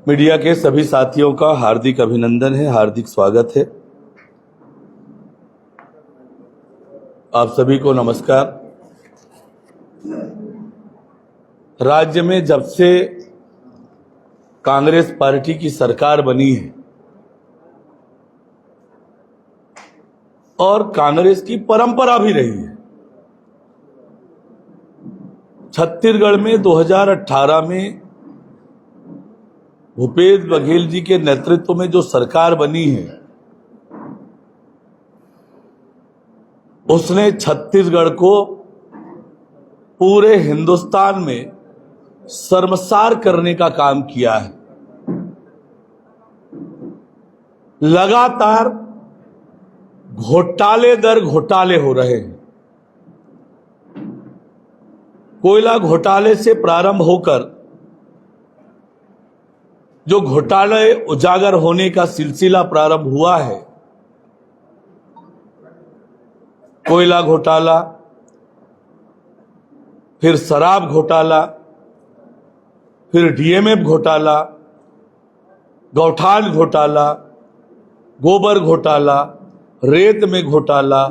Media के सभी साथियों का हार्दिक अभिनंदन है, हार्दिक स्वागत है। आप सभी को नमस्कार। राज्य में जब से कांग्रेस पार्टी की सरकार बनी है और कांग्रेस की परंपरा भी रही है, छत्तीसगढ़ में 2018 में भूपेश बघेल जी के नेतृत्व में जो सरकार बनी है उसने छत्तीसगढ़ को पूरे हिंदुस्तान में शर्मसार करने का काम किया है। लगातार घोटाले दर घोटाले हो रहे हैं। कोयला घोटाले से प्रारंभ होकर जो घोटाले उजागर होने का सिलसिला प्रारंभ हुआ है, कोयला घोटाला, फिर शराब घोटाला, फिर डीएमएफ घोटाला, गौठान घोटाला, गोबर घोटाला, रेत में घोटाला,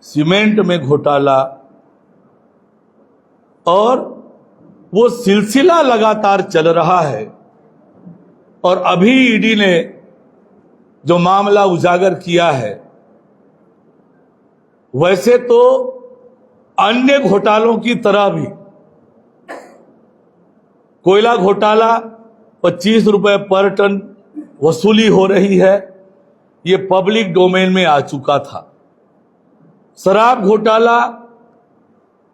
सीमेंट में घोटाला, और वो सिलसिला लगातार चल रहा है। और अभी ईडी ने जो मामला उजागर किया है, वैसे तो अन्य घोटालों की तरह भी कोयला घोटाला 25 रुपए पर टन वसूली हो रही है, ये पब्लिक डोमेन में आ चुका था। शराब घोटाला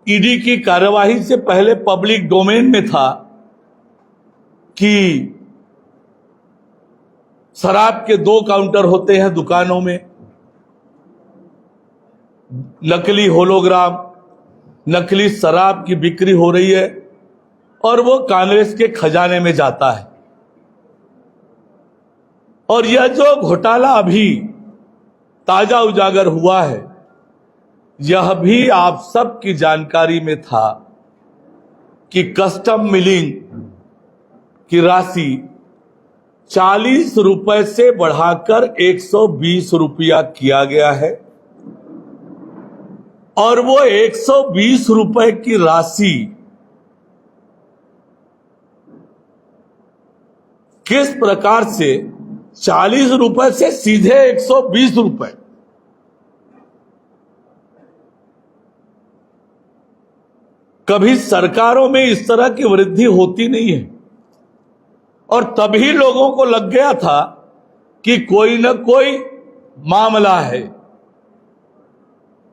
ईडी की कार्यवाही से पहले पब्लिक डोमेन में था कि शराब के 2 काउंटर होते हैं दुकानों में, नकली होलोग्राम, नकली शराब की बिक्री हो रही है और वो कांग्रेस के खजाने में जाता है। और यह जो घोटाला अभी ताजा उजागर हुआ है, यह भी आप सबकी जानकारी में था कि कस्टम मिलिंग की राशि 40 रुपए से बढ़ाकर 120 रुपया किया गया है। और वो 120 रुपए की राशि किस प्रकार से 40 रुपए से सीधे 120 रुपए, कभी सरकारों में इस तरह की वृद्धि होती नहीं है। और तभी लोगों को लग गया था कि कोई न कोई मामला है।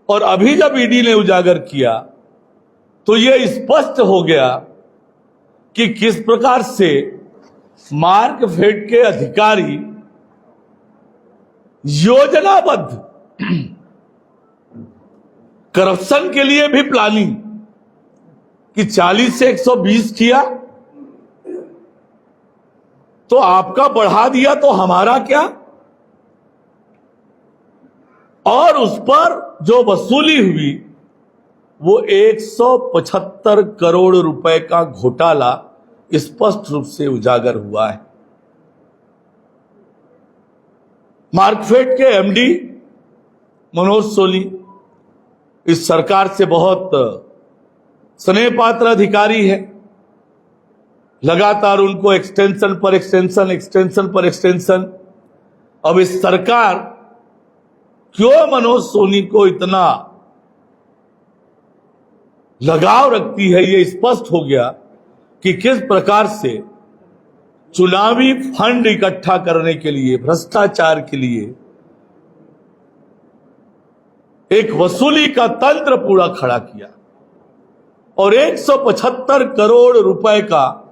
और अभी जब ईडी ने उजागर किया तो यह स्पष्ट हो गया कि किस प्रकार से मार्कफेड के अधिकारी योजनाबद्ध करप्शन के लिए भी प्लानिंग कि 40 से 120 किया तो आपका बढ़ा दिया तो हमारा क्या। और उस पर जो वसूली हुई वो 175 करोड़ रुपए का घोटाला स्पष्ट रूप से उजागर हुआ है। मार्कफेड के एमडी मनोज सोनी इस सरकार से बहुत स्नेह पात्र अधिकारी है। लगातार उनको एक्सटेंशन पर एक्सटेंशन, एक्सटेंशन पर एक्सटेंशन। अब इस सरकार क्यों मनोज सोनी को इतना लगाव रखती है, यह स्पष्ट हो गया कि किस प्रकार से चुनावी फंड इकट्ठा करने के लिए, भ्रष्टाचार के लिए एक वसूली का तंत्र पूरा खड़ा किया। और 175 करोड़ रुपए का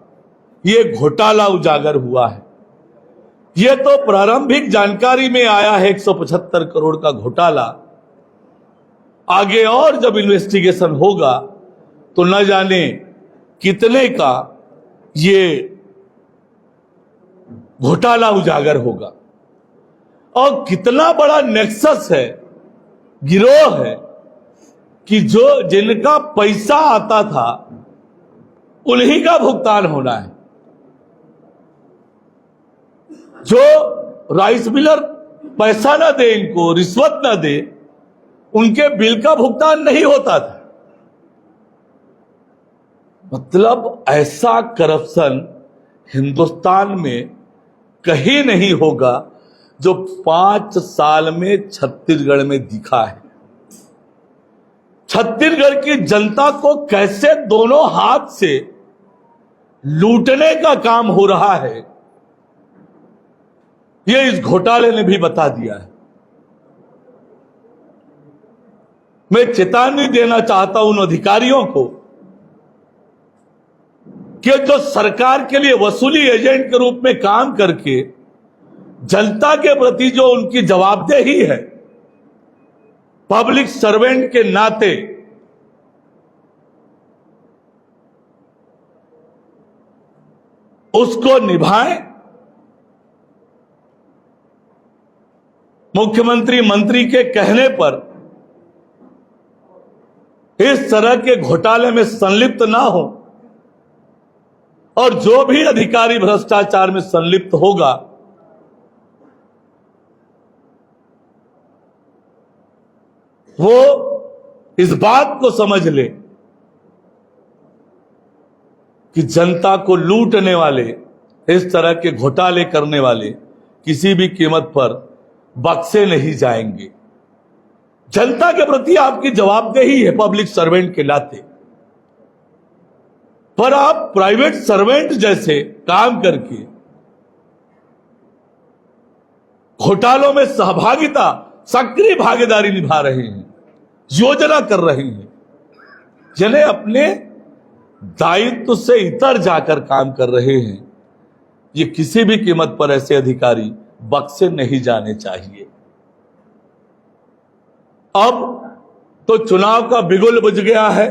यह घोटाला उजागर हुआ है। यह तो प्रारंभिक जानकारी में आया है 175 करोड़ का घोटाला। आगे और जब इन्वेस्टिगेशन होगा तो न जाने कितने का ये घोटाला उजागर होगा। और कितना बड़ा नेक्सस है, गिरोह है कि जिनका पैसा आता था उन्हीं का भुगतान होना है। जो राइस मिलर पैसा ना दे, इनको रिश्वत ना दे, उनके बिल का भुगतान नहीं होता था। मतलब ऐसा करप्शन हिंदुस्तान में कहीं नहीं होगा जो 5 साल में छत्तीसगढ़ में दिखा है। छत्तीसगढ़ की जनता को कैसे दोनों हाथ से लूटने का काम हो रहा है, यह इस घोटाले ने भी बता दिया है। मैं चेतावनी देना चाहता हूं उन अधिकारियों को कि जो सरकार के लिए वसूली एजेंट के रूप में काम करके जनता के प्रति जो उनकी जवाबदेही है, पब्लिक सर्वेंट के नाते, उसको निभाएं। मुख्यमंत्री मंत्री के कहने पर इस तरह के घोटाले में संलिप्त ना हो, और जो भी अधिकारी भ्रष्टाचार में संलिप्त होगा वो इस बात को समझ ले कि जनता को लूटने वाले, इस तरह के घोटाले करने वाले किसी भी कीमत पर बख्शे नहीं जाएंगे। जनता के प्रति आपकी जवाबदेही है पब्लिक सर्वेंट के नाते, पर आप प्राइवेट सर्वेंट जैसे काम करके घोटालों में सहभागिता, सक्रिय भागीदारी निभा रहे हैं, योजना कर रहे हैं, जिन्हें अपने दायित्व से इतर जाकर काम कर रहे हैं। ये किसी भी कीमत पर ऐसे अधिकारी बख्शे नहीं जाने चाहिए। अब तो चुनाव का बिगुल बुझ गया है।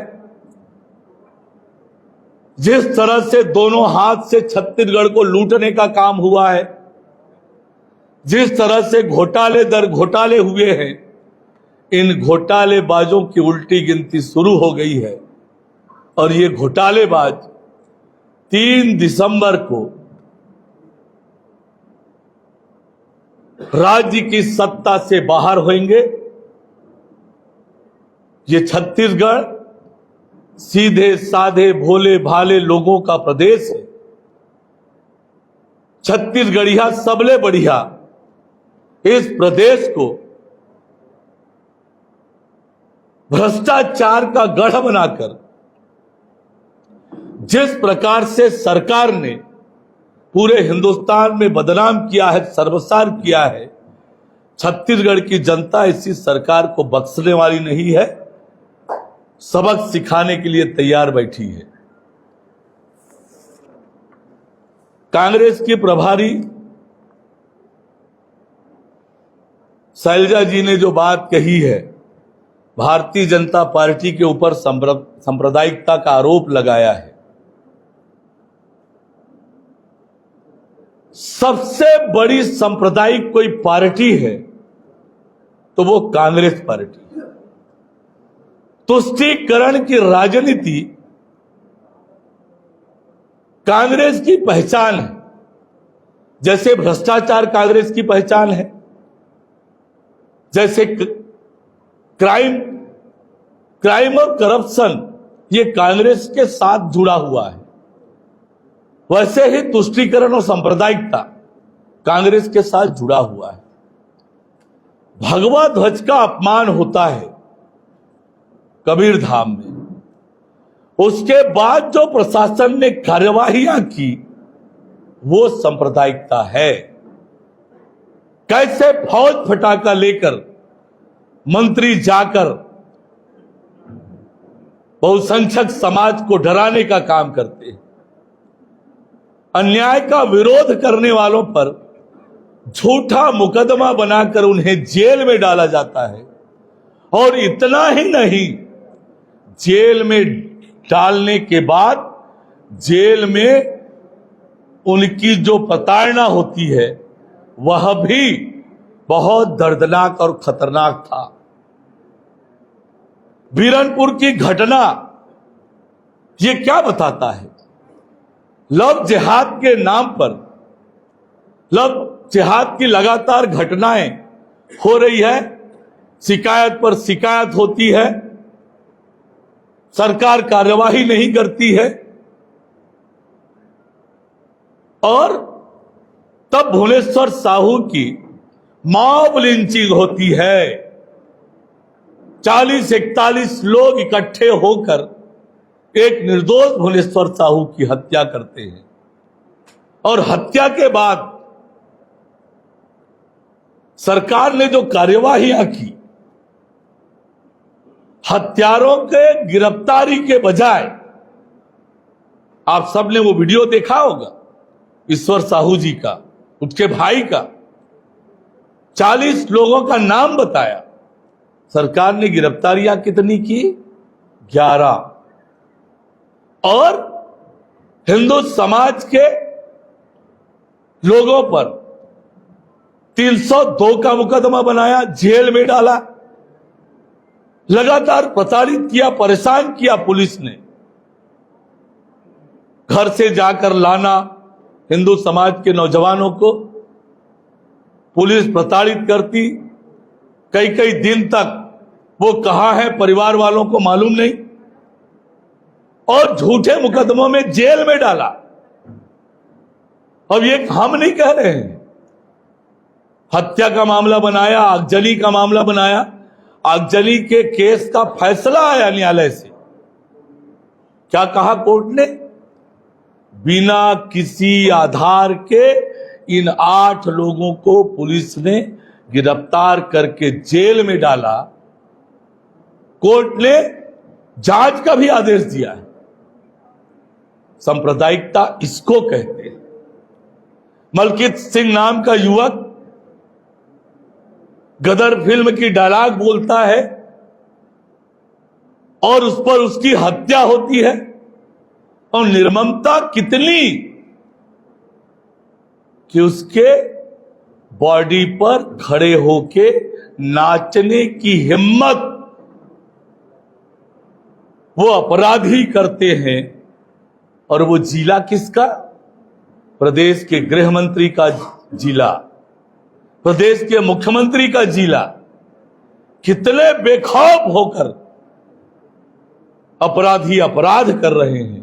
जिस तरह से दोनों हाथ से छत्तीसगढ़ को लूटने का काम हुआ है, जिस तरह से घोटाले दर घोटाले हुए हैं, इन घोटालेबाजों की उल्टी गिनती शुरू हो गई है। और ये घोटालेबाज 3 दिसंबर को राज्य की सत्ता से बाहर होंगे। ये छत्तीसगढ़ सीधे साधे भोले भाले लोगों का प्रदेश है। छत्तीसगढ़िया सबले बढ़िया इस प्रदेश को भ्रष्टाचार का गढ़ बनाकर जिस प्रकार से सरकार ने पूरे हिंदुस्तान में बदनाम किया है, सर्वसार किया है, छत्तीसगढ़ की जनता इसी सरकार को बख्शने वाली नहीं है, सबक सिखाने के लिए तैयार बैठी है। कांग्रेस की प्रभारी शैलजा जी ने जो बात कही है, भारतीय जनता पार्टी के ऊपर सांप्रदायिकता का आरोप लगाया है। सबसे बड़ी सांप्रदायिक कोई पार्टी है तो वो कांग्रेस पार्टी है। तुष्टीकरण की राजनीति कांग्रेस की पहचान है, जैसे भ्रष्टाचार कांग्रेस की पहचान है, जैसे क्राइम और करप्शन ये कांग्रेस के साथ जुड़ा हुआ है, वैसे ही तुष्टीकरण और सांप्रदायिकता कांग्रेस के साथ जुड़ा हुआ है। भगवा ध्वज का अपमान होता है कबीर धाम में, उसके बाद जो प्रशासन ने कार्यवाहियां की वो सांप्रदायिकता है। कैसे फौज फटाका लेकर मंत्री जाकर बहुसंख्यक समाज को डराने का काम करते हैं, अन्याय का विरोध करने वालों पर झूठा मुकदमा बनाकर उन्हें जेल में डाला जाता है, और इतना ही नहीं, जेल में डालने के बाद जेल में उनकी जो प्रताड़ना होती है वह भी बहुत दर्दनाक और खतरनाक था। बीरनपुर की घटना ये क्या बताता है? लव जिहाद के नाम पर लव जिहाद की लगातार घटनाएं हो रही है, शिकायत पर शिकायत होती है, सरकार कार्यवाही नहीं करती है, और तब भुवनेश्वर साहू की मॉब लिंचिंग होती है। 40-41 लोग इकट्ठे होकर एक निर्दोष भुवनेश्वर साहू की हत्या करते हैं, और हत्या के बाद सरकार ने जो कार्यवाहियां की, हत्यारों के गिरफ्तारी के बजाय, आप सबने वो वीडियो देखा होगा ईश्वर साहू जी का, उसके भाई का, 40 लोगों का नाम बताया, सरकार ने गिरफ्तारियां कितनी की? 11। और हिंदू समाज के लोगों पर 302 का मुकदमा बनाया, जेल में डाला, लगातार प्रताड़ित किया, परेशान किया पुलिस ने। घर से जाकर लाना हिंदू समाज के नौजवानों को, पुलिस प्रताड़ित करती, कई कई दिन तक वो कहां है परिवार वालों को मालूम नहीं, और झूठे मुकदमों में जेल में डाला। अब ये हम नहीं कह रहे हैं, हत्या का मामला बनाया, आगजनी का मामला बनाया, आगजनी के केस का फैसला आया न्यायालय से। क्या कहा कोर्ट ने? बिना किसी आधार के इन 8 लोगों को पुलिस ने गिरफ्तार करके जेल में डाला। कोर्ट ने जांच का भी आदेश दिया है। सांप्रदायिकता इसको कहते हैं। मलकित सिंह नाम का युवक गदर फिल्म की डायलॉग बोलता है और उस पर उसकी हत्या होती है, और निर्ममता कितनी कि उसके बॉडी पर खड़े होके नाचने की हिम्मत वो अपराधी करते हैं। और वो जिला किसका? प्रदेश के गृह मंत्री का जिला, प्रदेश के मुख्यमंत्री का जिला। कितने बेखौफ होकर अपराधी अपराध कर रहे हैं।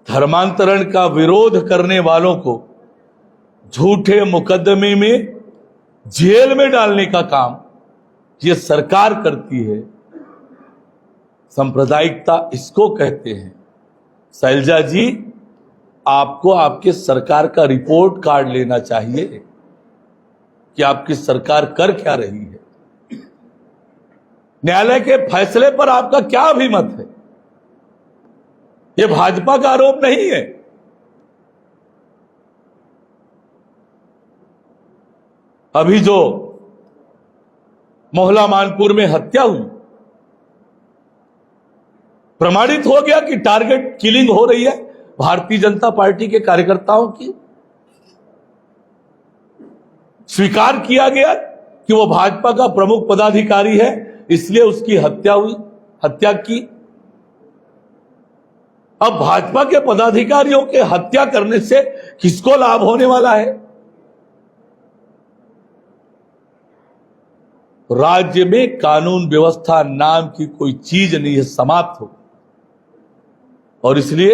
धर्मांतरण का विरोध करने वालों को झूठे मुकदमे में जेल में डालने का काम ये सरकार करती है। सांप्रदायिकता इसको कहते हैं। शैलजा जी, आपको आपके सरकार का रिपोर्ट कार्ड लेना चाहिए कि आपकी सरकार कर क्या रही है। न्यायालय के फैसले पर आपका क्या अभिमत है? यह भाजपा का आरोप नहीं है। अभी जो मोहला मानपुर में हत्या हुई, प्रमाणित हो गया कि टारगेट किलिंग हो रही है भारतीय जनता पार्टी के कार्यकर्ताओं की। स्वीकार किया गया कि वो भाजपा का प्रमुख पदाधिकारी है, इसलिए उसकी हत्या हुई, हत्या की। अब भाजपा के पदाधिकारियों के हत्या करने से किसको लाभ होने वाला है? राज्य में कानून व्यवस्था नाम की कोई चीज नहीं है, समाप्त हो। और इसलिए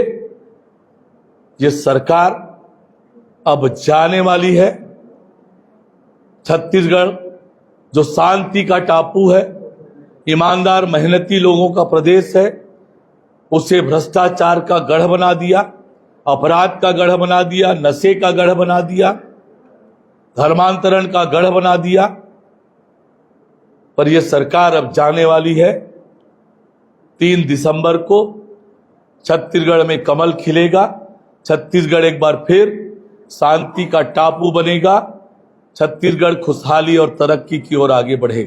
ये सरकार अब जाने वाली है। छत्तीसगढ़ जो शांति का टापू है, ईमानदार मेहनती लोगों का प्रदेश है, उसे भ्रष्टाचार का गढ़ बना दिया, अपराध का गढ़ बना दिया, नशे का गढ़ बना दिया, धर्मांतरण का गढ़ बना दिया। पर यह सरकार अब जाने वाली है। 3 दिसंबर को छत्तीसगढ़ में कमल खिलेगा। छत्तीसगढ़ एक बार फिर शांति का टापू बनेगा। छत्तीसगढ़ खुशहाली और तरक्की की ओर आगे बढ़ेगा।